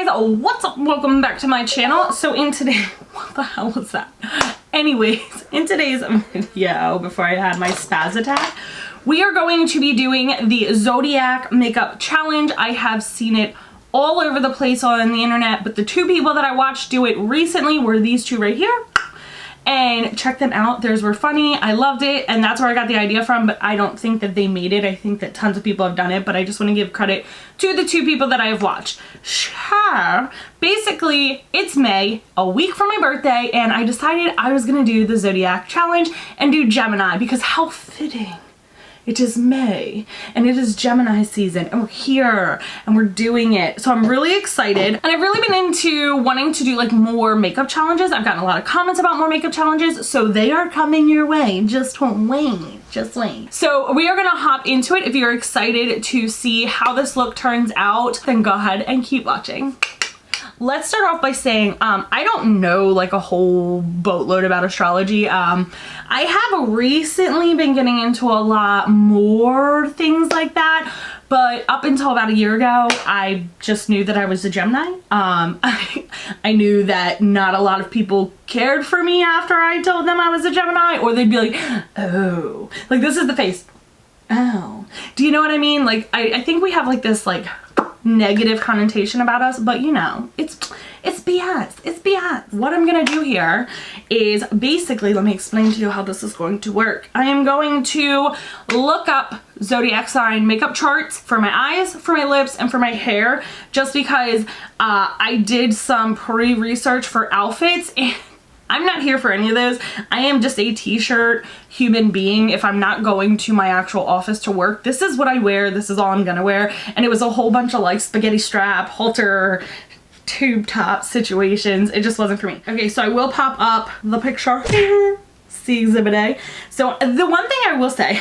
guys, what's up? Welcome back to my channel. So in today, what the hell was that? Anyways, in today's video, before I had my spaz attack, we are going to be doing the ZODIAC makeup challenge. I have seen it all over the place on the internet, but the two people that I watched do it recently were these two right here. And check them out. Theirs were funny. I loved it, and that's where I got the idea from, but I don't think that they made it. I think that tons of people have done it, but I just want to give credit to the two people that I have watched. Sure. Basically, it's May, a week from my birthday, and I decided I was going to do the ZODIAC challenge and do Gemini, because how fitting. It is May and it is Gemini season and we're here and we're doing it. So I'm really excited, and I've really been into wanting to do like more makeup challenges. I've gotten a lot of comments about more makeup challenges, so they are coming your way. Just wait, just wait. So we are gonna hop into it. If you're excited to see how this look turns out, then go ahead and keep watching. Let's start off by saying I don't know like a whole boatload about astrology. I have recently been getting into a lot more things like that, but up until about a year ago, I just knew that I was a Gemini. I knew that not a lot of people cared for me after I told them I was a Gemini, or they'd be like, oh, like this is the face. Oh, do you know what I mean? Like I think we have like this like negative connotation about us, but you know, it's BS. It's BS. What I'm gonna do here is basically, let me explain to you how this is going to work. I am going to look up zodiac sign makeup charts for my eyes, for my lips, and for my hair, just because I did some pre-research for outfits, and I'm not here for any of those. I am just a t-shirt human being. If I'm not going to my actual office to work, this is what I wear. This is all I'm gonna wear. And it was a whole bunch of like spaghetti strap, halter, tube top situations. It just wasn't for me. Okay, so I will pop up the picture here. See Exhibit A. So the one thing I will say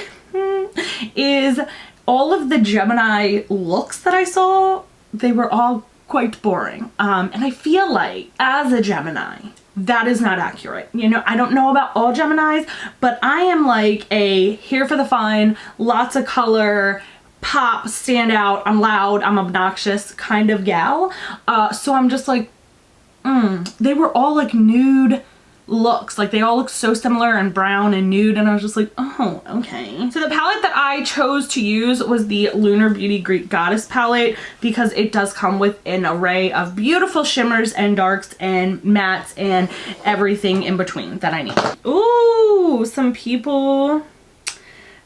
is all of the Gemini looks that I saw, they were all quite boring. And I feel like as a Gemini, that is not accurate. You know, I don't know about all Geminis, but I am like a here for the fun, lots of color, pop, stand out, I'm loud, I'm obnoxious kind of gal. So I'm just like, they were all like nude looks. Like they all look so similar and brown and nude, and I was just like, oh, okay. So the palette that I chose to use was the Lunar Beauty Greek Goddess palette, because it does come with an array of beautiful shimmers and darks and mattes and everything in between that I need. Ooh, some people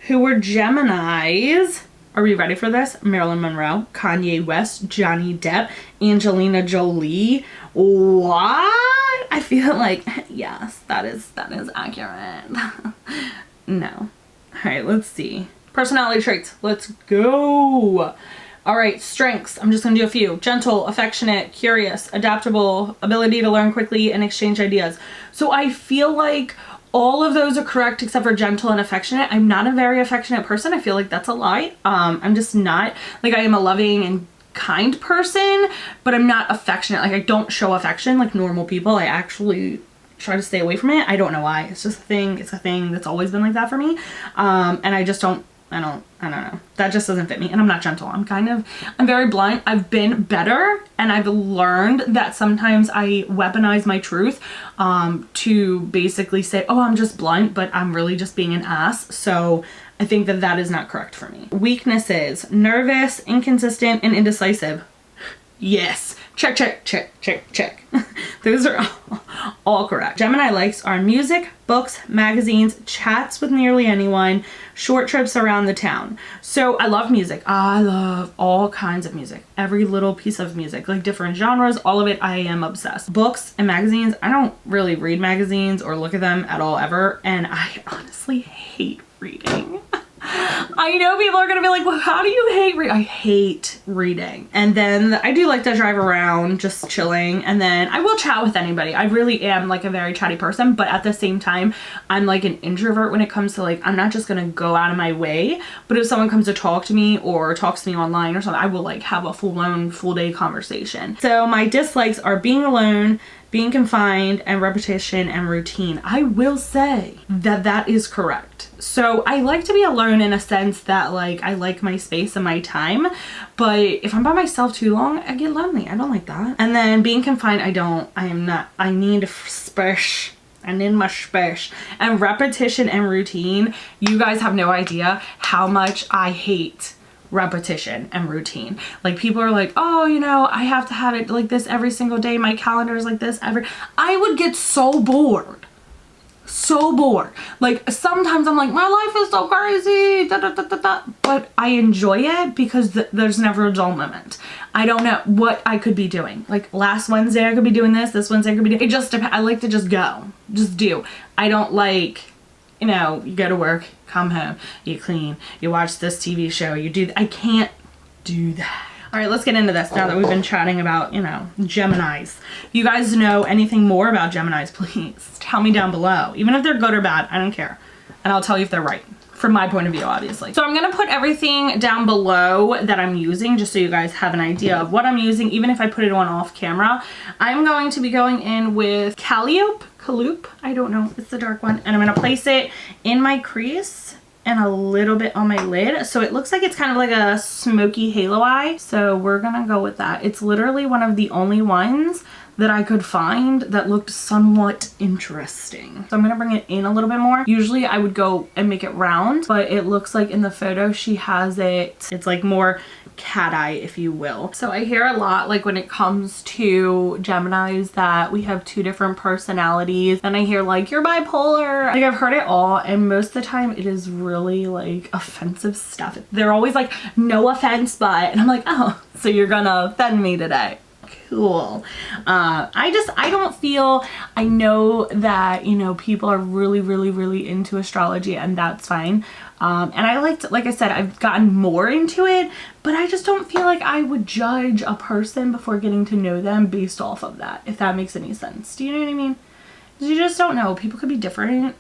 who were Geminis. Are we ready for this? Marilyn Monroe, Kanye West, Johnny Depp, Angelina Jolie. What? I feel like, yes, that is accurate. No. All right, let's see. Personality traits. Let's go. All right, strengths. I'm just gonna do a few. Gentle, affectionate, curious, adaptable, ability to learn quickly and exchange ideas. So I feel like all of those are correct except for gentle and affectionate. I'm not a very affectionate person. I feel like that's a lie. I'm just not. Like, I am a loving and kind person, but I'm not affectionate. Like, I don't show affection like normal people. I actually try to stay away from it. I don't know why. It's just a thing. It's a thing that's always been like that for me. And I just don't, I don't know. That just doesn't fit me. And I'm not gentle. I'm very blunt. I've been better, and I've learned that sometimes I weaponize my truth to basically say, oh, I'm just blunt, but I'm really just being an ass. So I think that that is not correct for me. Weaknesses: nervous, inconsistent, and indecisive. Yes. Check, check, check, check, check. Those are all correct. Gemini likes are music, books, magazines, chats with nearly anyone, short trips around the town. So I love music. I love all kinds of music. Every little piece of music, like different genres, all of it, I am obsessed. Books and magazines, I don't really read magazines or look at them at all ever, and I honestly hate reading. I know people are gonna be like, well, how do you hate reading? I hate reading. And then I do like to drive around just chilling, and then I will chat with anybody. I really am like a very chatty person, but at the same time, I'm like an introvert when it comes to like, I'm not just gonna go out of my way, but if someone comes to talk to me or talks to me online or something, I will like have a full-blown, full-day conversation. So my dislikes are being alone, being confined and repetition and routine. I will say that that is correct. So I like to be alone in a sense that like I like my space and my time, but if I'm by myself too long, I get lonely. I don't like that. And then being confined, I need space. I need my space. And repetition and routine, you guys have no idea how much I hate repetition and routine. Like people are like, oh, you know, I have to have it like this every single day. My calendar is like this I would get so bored. So bored. Like sometimes I'm like, my life is so crazy, da, da, da, da, da. But I enjoy it because there's never a dull moment. I don't know what I could be doing. Like last Wednesday I could be doing this Wednesday I could be doing it. Just depends. I like to just go, just do. I don't like, you know, you go to work, come home, you clean, you watch this TV show, you do I can't do that. All right, let's get into this now that we've been chatting about, you know, Geminis. If you guys know anything more about Geminis, please tell me down below. Even if they're good or bad, I don't care. And I'll tell you if they're right, from my point of view, obviously. So I'm gonna put everything down below that I'm using, just so you guys have an idea of what I'm using, even if I put it on off camera. I'm going to be going in with Calliope, I don't know, it's the dark one. And I'm gonna place it in my crease and a little bit on my lid, so it looks like it's kind of like a smoky halo eye. So we're gonna go with that. It's literally one of the only ones that I could find that looked somewhat interesting. So I'm gonna bring it in a little bit more. Usually I would go and make it round, but it looks like in the photo she has it's like more cat eye, if you will. So I hear a lot, like when it comes to Geminis, that we have two different personalities, and I hear like you're bipolar. Like I've heard it all, and most of the time it is really like offensive stuff. They're always like, no offense, but, and I'm like, oh, so you're gonna offend me today. Cool. I don't feel, I know that, you know, people are really into astrology, and that's fine. And I like I said, I've gotten more into it, but I just don't feel like I would judge a person before getting to know them based off of that, if that makes any sense. Do you know what I mean? Because you just don't know. People could be different.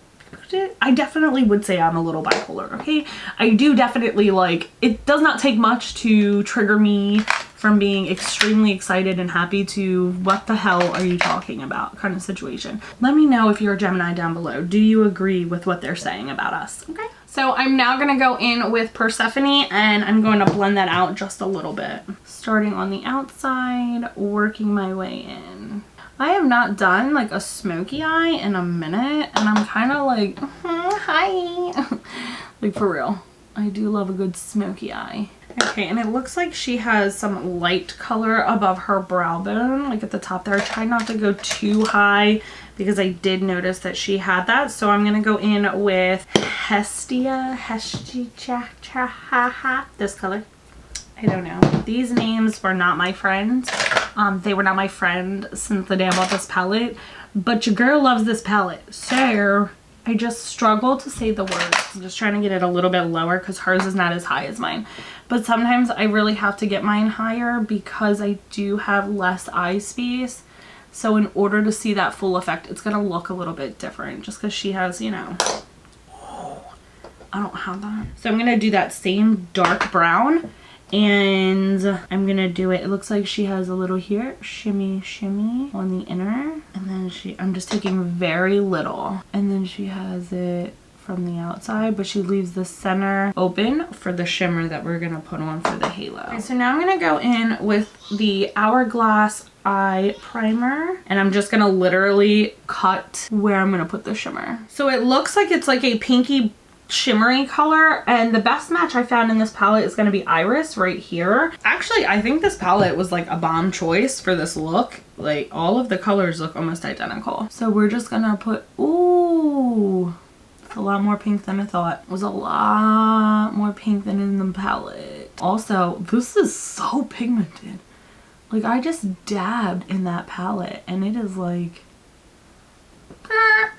I definitely would say I'm a little bipolar, okay? I do definitely, like, it does not take much to trigger me from being extremely excited and happy to what the hell are you talking about kind of situation. Let me know if you're a Gemini down below. Do you agree with what they're saying about us? Okay. So I'm now gonna go in with Persephone, and I'm going to blend that out just a little bit. Starting on the outside, working my way in. I have not done like a smoky eye in a minute, and I'm kind of like, hi. Like for real. I do love a good smoky eye. Okay, and it looks like she has some light color above her brow bone, like at the top there. I try not to go too high because I did notice that she had that. So I'm gonna go in with this color. I don't know. These names were not my friends. They were not my friend since the day I bought this palette, but your girl loves this palette. So I just struggle to say the words. I'm just trying to get it a little bit lower because hers is not as high as mine. But sometimes I really have to get mine higher because I do have less eye space. So in order to see that full effect, it's going to look a little bit different just because she has, you know, I don't have that. So I'm going to do that same dark brown, and I'm going to do it. It looks like she has a little here, shimmy on the inner. And then I'm just taking very little. And then she has it from the outside, but she leaves the center open for the shimmer that we're going to put on for the halo. Okay, so now I'm going to go in with the Hourglass eye primer, and I'm just gonna literally cut where I'm gonna put the shimmer. So it looks like it's like a pinky shimmery color, and the best match I found in this palette is gonna be Iris right here. Actually, I think this palette was like a bomb choice for this look. Like all of the colors look almost identical. So we're just gonna put, ooh, it's a lot more pink than I thought. It was a lot more pink than in the palette. Also, this is so pigmented. Like I just dabbed in that palette and it is like,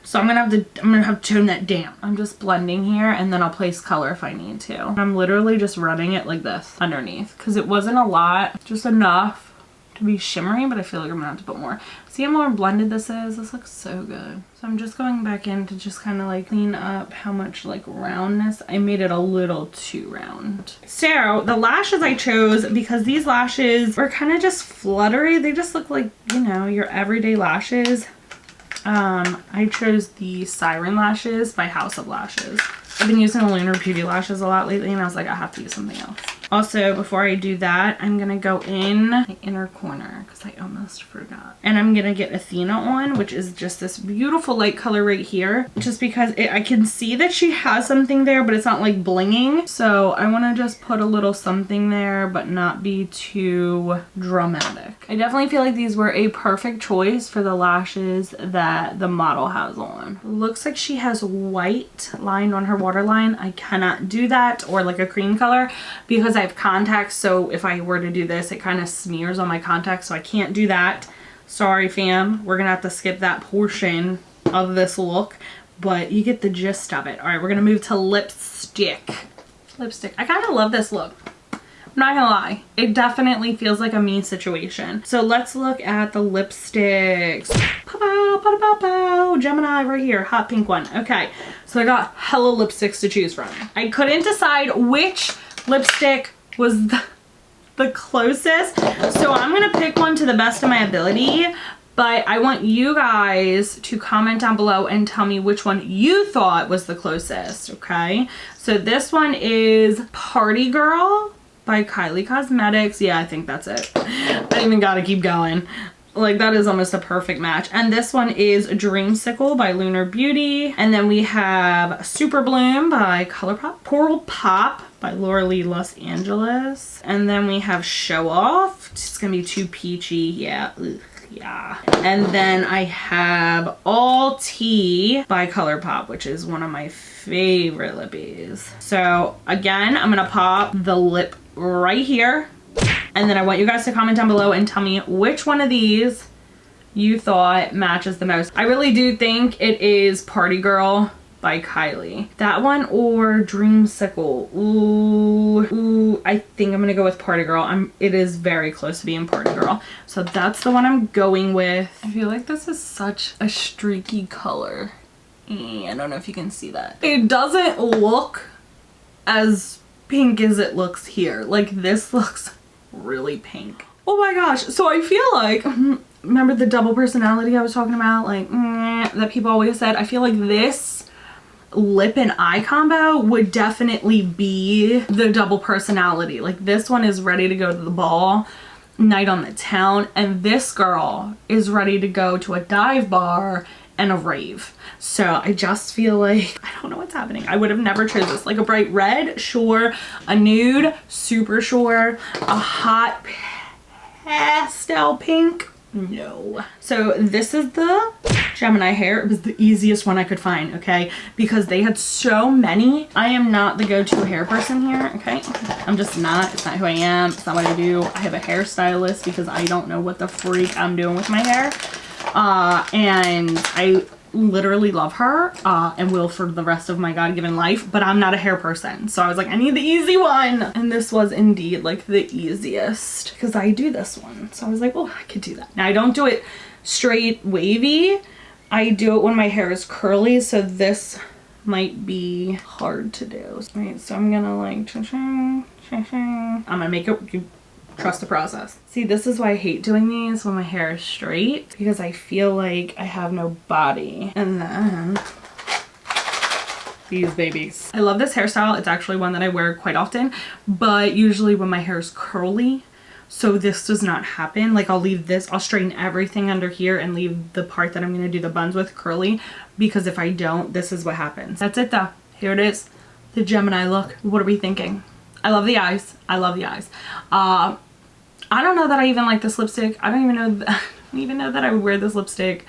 so I'm gonna have to tone that down. I'm just blending here, and then I'll place color if I need to. I'm literally just running it like this underneath because it wasn't a lot, just enough to be shimmery, but I feel like I'm gonna have to put more. See how more blended this is? This looks so good. So I'm just going back in to just kind of like clean up how much like roundness. I made it a little too round. So the lashes I chose, because these lashes were kind of just fluttery. They just look like, you know, your everyday lashes. I chose the Siren Lashes by House of Lashes. I've been using the Lunar Beauty lashes a lot lately, and I was like, I have to use something else. Also, before I do that, I'm gonna go in the inner corner because I almost forgot. And I'm gonna get Athena on, which is just this beautiful light color right here. Just because I can see that she has something there, but it's not like blinging. So I wanna just put a little something there, but not be too dramatic. I definitely feel like these were a perfect choice for the lashes that the model has on. Looks like she has white lined on her waterline. I cannot do that, or like a cream color, because I have contacts, so if I were to do this, it kind of smears on my contacts, so I can't do that. Sorry fam, we're gonna have to skip that portion of this look, but you get the gist of it. All right, we're gonna move to lipstick. I kind of love this look. I'm not gonna lie, it definitely feels like a me situation. So let's look at the lipsticks. Pow, pow, pow, pow. Gemini right here, hot pink one. Okay, so I got hella lipsticks to choose from. I couldn't decide which lipstick was the closest, so I'm gonna pick one to the best of my ability, but I want you guys to comment down below and tell me which one you thought was the closest. Okay, so this one is Party Girl by Kylie Cosmetics. Yeah, I think that's it. I don't even gotta keep going. Like, that is almost a perfect match. And this one is Dreamsicle by Lunar Beauty. And then we have Super Bloom by ColourPop. Coral Pop by Laura Lee Los Angeles. And then we have Show Off. It's gonna be too peachy. Yeah. Ugh, yeah. And then I have All Tea by ColourPop, which is one of my favorite lippies. So again, I'm gonna pop the lip right here. And then I want you guys to comment down below and tell me which one of these you thought matches the most. I really do think it is Party Girl by Kylie. That one or Dreamsicle. Ooh, I think I'm gonna go with Party Girl. It is very close to being Party Girl. So that's the one I'm going with. I feel like this is such a streaky color. I don't know if you can see that. It doesn't look as pink as it looks here. Like, this looks really pink. Oh my gosh, so I feel like, remember the double personality I was talking about, like that people always said? I feel like this lip and eye combo would definitely be the double personality. Like, this one is ready to go to the ball, night on the town, and this girl is ready to go to a dive bar and a rave. So I just feel like, I don't know what's happening. I would have never chose this. Like a bright red, sure. A nude, super sure. A hot pastel pink, no. So this is the Gemini hair. It was the easiest one I could find, okay? Because they had so many. I am not the go-to hair person here, okay? I'm just not. It's not who I am. It's not what I do. I have a hairstylist because I don't know what the freak I'm doing with my hair. And I literally love her and will for the rest of my God-given life, but I'm not a hair person, so I was like, I need the easy one, and this was indeed like the easiest because I do this one. So I was like, oh, I could do that. Now I don't do it straight wavy, I do it when my hair is curly, so this might be hard to do. Right, so I'm gonna like I'm gonna make it, trust the process. See, this is why I hate doing these when my hair is straight, because I feel like I have no body. And then these babies. I love this hairstyle. It's actually one that I wear quite often, but usually when my hair is curly, so this does not happen. Like, I'll leave this, I'll straighten everything under here and leave the part that I'm gonna do the buns with curly, because if I don't, this is what happens. That's it though. Here it is. The Gemini look. What are we thinking? I love the eyes. I love the eyes. I don't know that I even like this lipstick. I don't even know that I would wear this lipstick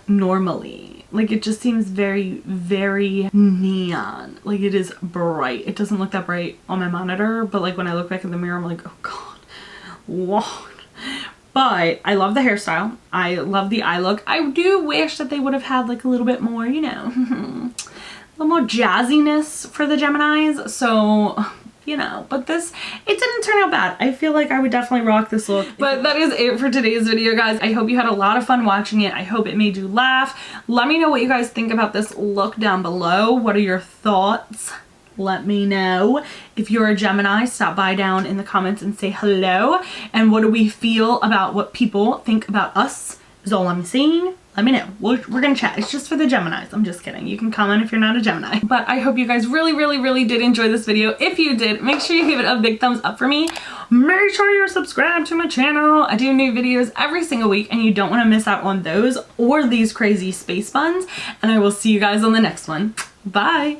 normally. Like, it just seems very, very neon. Like, it is bright. It doesn't look that bright on my monitor, but like when I look back in the mirror, I'm like, oh God, what? But I love the hairstyle. I love the eye look. I do wish that they would have had like a little bit more, you know, a little more jazziness for the Geminis. So you know, but this, it didn't turn out bad. I feel like I would definitely rock this look. But that is it for today's video, guys. I hope you had a lot of fun watching it. I hope it made you laugh. Let me know what you guys think about this look down below. What are your thoughts? Let me know. If you're a Gemini, stop by down in the comments and say hello. And what do we feel about what people think about us is all I'm saying. Let me know. We're gonna chat. It's just for the Geminis. I'm just kidding. You can comment if you're not a Gemini. But I hope you guys really did enjoy this video. If you did, make sure you give it a big thumbs up for me. Make sure you're subscribed to my channel. I do new videos every single week and you don't want to miss out on those or these crazy space buns. And I will see you guys on the next one. Bye.